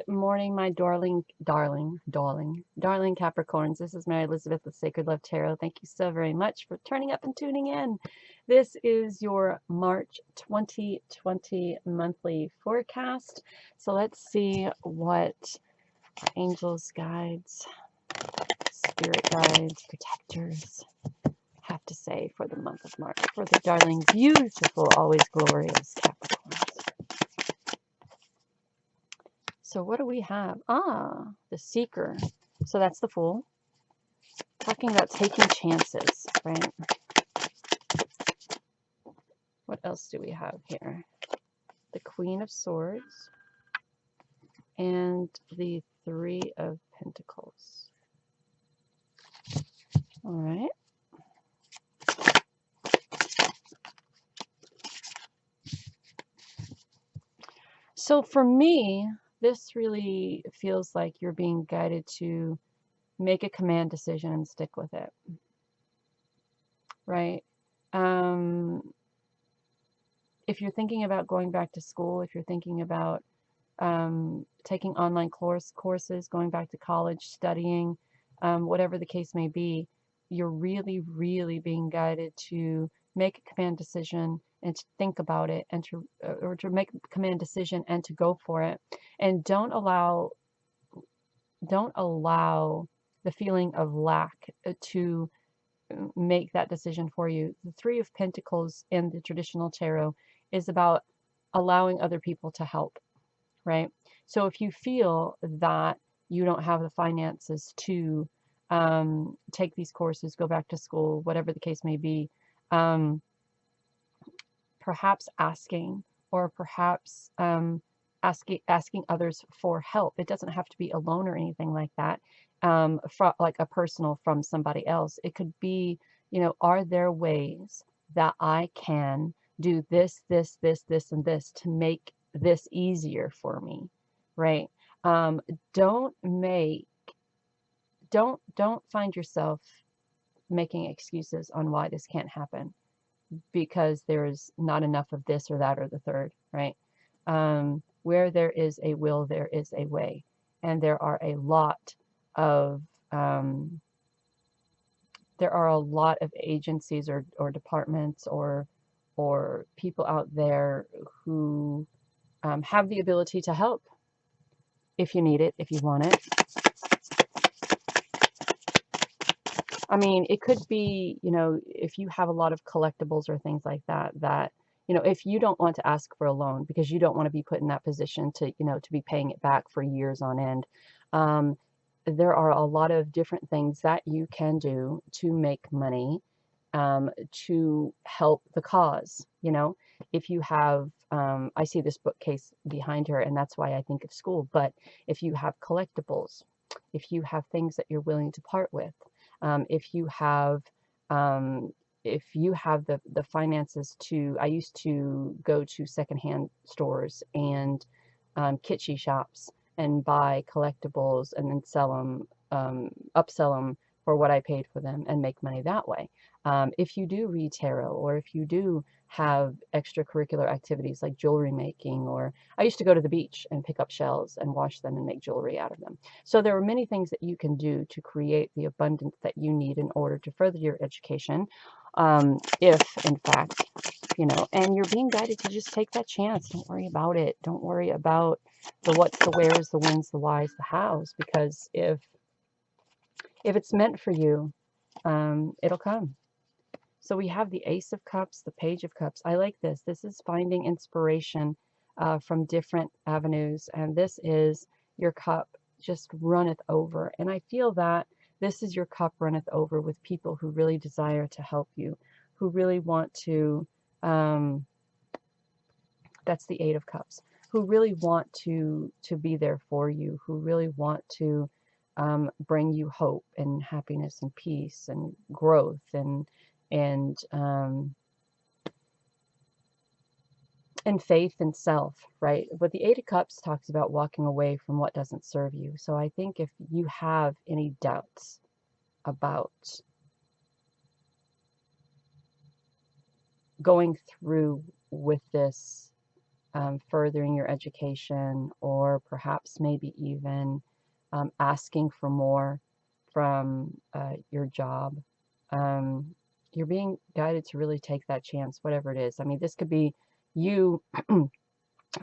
morning, my darling Capricorns. This is Mary Elizabeth with Sacred Love Tarot. Thank you so very much for turning up and tuning in. This is your March 2020 monthly forecast. So let's see what angels, guides, spirit guides, protectors have to say for the month of March for the darling, beautiful, always glorious Capricorns. So what do we have? Ah, the Seeker. So that's the Fool. Talking about taking chances, right? What else do we have here? The Queen of Swords and the Three of Pentacles. All right. So for me, this really feels like you're being guided to make a command decision and stick with it, right? If you're thinking about going back to school, if you're thinking about taking online courses, going back to college, studying, whatever the case may be, you're really, really being guided to make a command decision and to think about it and to make a command decision and to go for it. And don't allow the feeling of lack to make that decision for you. The Three of Pentacles in the traditional tarot is about allowing other people to help, right? So if you feel that you don't have the finances to take these courses, go back to school, whatever the case may be, perhaps asking, or perhaps asking others for help. It doesn't have to be alone or anything like that, like a personal from somebody else. It could be, you know, are there ways that I can do this, this, this, this, and this to make this easier for me, right? Don't find yourself making excuses on why this can't happen because there's not enough of this or that or the third, right? Where there is a will, there is a way. And there are a lot of agencies or departments or people out there who have the ability to help if you need it, if you want it. I mean, it could be, you know, if you have a lot of collectibles or things like that, you know, if you don't want to ask for a loan because you don't want to be put in that position to, you know, to be paying it back for years on end, there are a lot of different things that you can do to make money, to help the cause. You know, if you have, I see this bookcase behind her, and that's why I think of school, but if you have collectibles, if you have things that you're willing to part with, if you have the finances to, I used to go to secondhand stores and kitschy shops and buy collectibles and then sell them, upsell them for what I paid for them and make money that way. If you do read tarot, or if you do have extracurricular activities like jewelry making, or I used to go to the beach and pick up shells and wash them and make jewelry out of them. So there are many things that you can do to create the abundance that you need in order to further your education. If in fact, you know, and you're being guided to just take that chance. Don't worry about it. Don't worry about the what's, the where's, the when's, the why's, the how's, because if it's meant for you, it'll come. So we have the Ace of Cups, the Page of Cups. I like this. This is finding inspiration from different avenues. And this is your cup just runneth over. And I feel that this is your cup runneth over with people who really desire to help you, who really want to, that's the Eight of Cups, who really want to be there for you, who really want to bring you hope and happiness and peace and growth and faith in self, right? But the Eight of Cups talks about walking away from what doesn't serve you. So I think if you have any doubts about going through with this furthering your education, or perhaps maybe even asking for more from your job. You're being guided to really take that chance, whatever it is. I mean, this could be you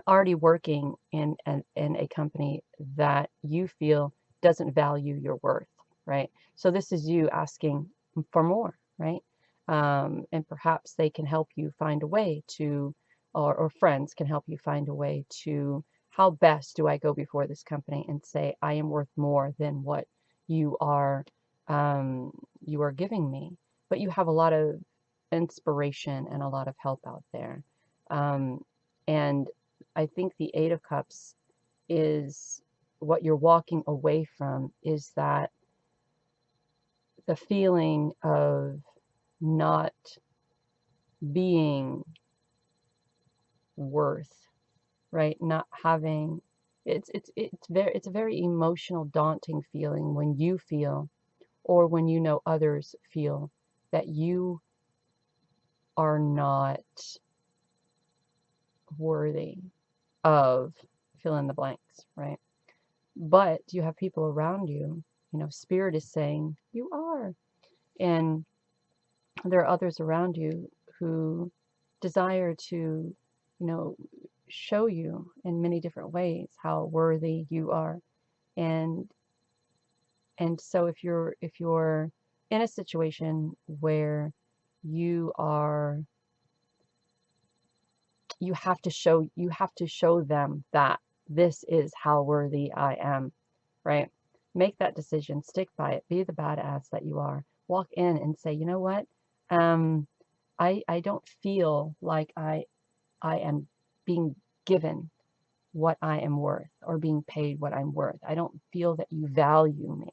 already working in a company that you feel doesn't value your worth, right? So this is you asking for more, right? And perhaps they can help you find a way to, or friends can help you find a way to, how best do I go before this company and say I am worth more than what you are giving me? But you have a lot of inspiration and a lot of help out there. And I think the Eight of Cups is what you're walking away from, is that the feeling of not being worth, right? Not having, it's a very emotional, daunting feeling when you feel, or when you know others feel, that you are not worthy of fill in the blanks, right? But you have people around you, you know, spirit is saying you are. And there are others around you who desire to, you know, show you in many different ways how worthy you are. And so if you're in a situation where you are, you have to show them that this is how worthy I am, right? Make that decision, stick by it, be the badass that you are. Walk in and say, you know what? I don't feel like I am being given what I am worth, or being paid what I'm worth. I don't feel that you value me,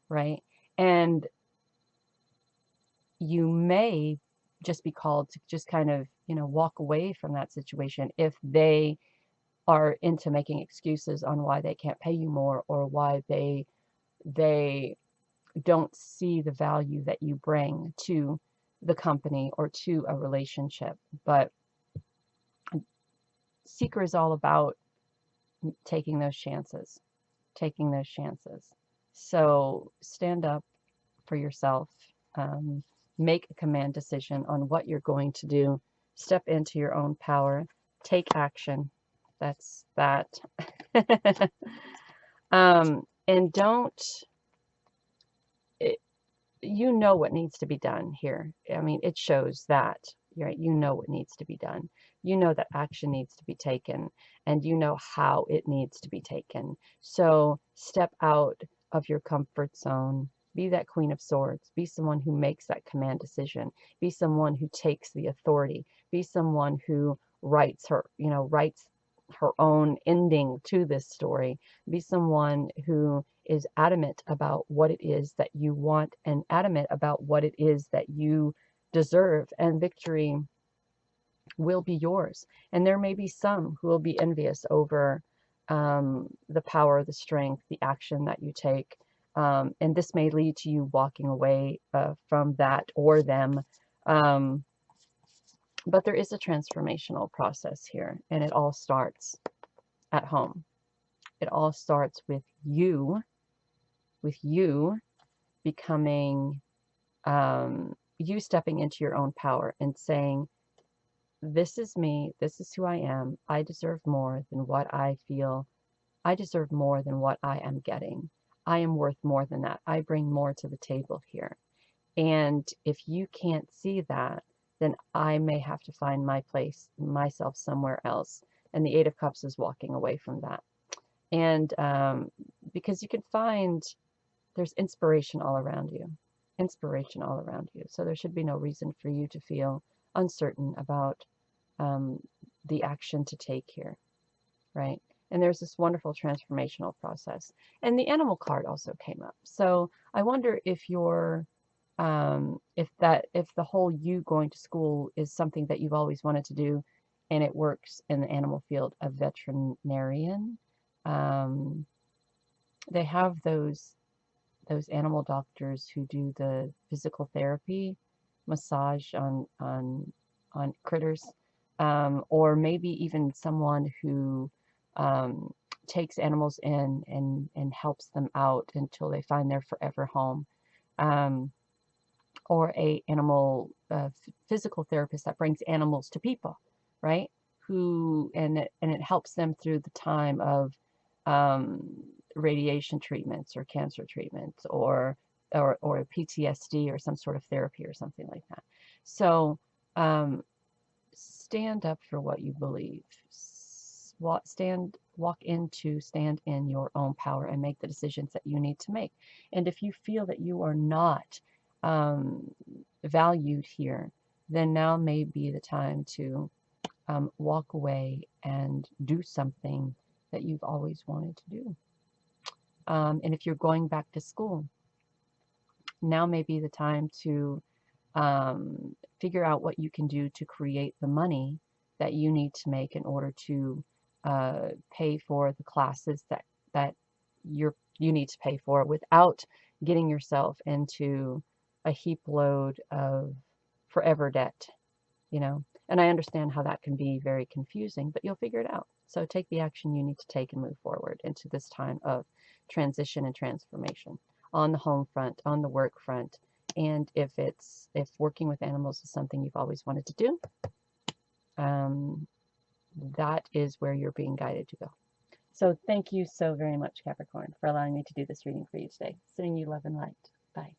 right? And you may just be called to just kind of, you know, walk away from that situation if they are into making excuses on why they can't pay you more, or why they don't see the value that you bring to the company or to a relationship. But Seeker is all about taking those chances, So stand up for yourself, make a command decision on what you're going to do, step into your own power, take action. That's that. And don't, you know what needs to be done here. I mean, it shows that, right? You know what needs to be done. You know that action needs to be taken, and you know how it needs to be taken. So step out of your comfort zone. Be that Queen of Swords. Be someone who makes that command decision. Be someone who takes the authority. Be someone who writes her own ending to this story. Be someone who is adamant about what it is that you want, and adamant about what it is that you deserve, and victory will be yours. And there may be some who will be envious over the power, the strength, the action that you take. And this may lead to you walking away from that or them. But there is a transformational process here, and it all starts at home. It all starts with you becoming, you stepping into your own power and saying, this is me, this is who I am, I deserve more than what I feel, I deserve more than what I am getting, I am worth more than that, I bring more to the table here. And if you can't see that, then I may have to find myself somewhere else. And the Eight of Cups is walking away from that. And because you can find there's inspiration all around you. Inspiration all around you. So there should be no reason for you to feel uncertain about the action to take here, right? And there's this wonderful transformational process. And the animal card also came up. So I wonder if you're, if the whole you going to school is something that you've always wanted to do, and it works in the animal field, a veterinarian. They have those animal doctors who do the physical therapy, massage on critters. or maybe even someone who takes animals in and helps them out until they find their forever home, um, or a animal physical therapist that brings animals to people, right? Who and it helps them through the time of um, radiation treatments or cancer treatments or PTSD or some sort of therapy or something like that. So stand up for what you believe. Stand in your own power and make the decisions that you need to make. And if you feel that you are not valued here, then now may be the time to walk away and do something that you've always wanted to do. And if you're going back to school, now may be the time to figure out what you can do to create the money that you need to make in order to pay for the classes that you need to pay for without getting yourself into a heap load of forever debt, you know. And I understand how that can be very confusing, but you'll figure it out. So take the action you need to take and move forward into this time of transition and transformation on the home front, on the work front. And if working with animals is something you've always wanted to do, that is where you're being guided to go. So thank you so very much, Capricorn, for allowing me to do this reading for you today. Sending you love and light. Bye.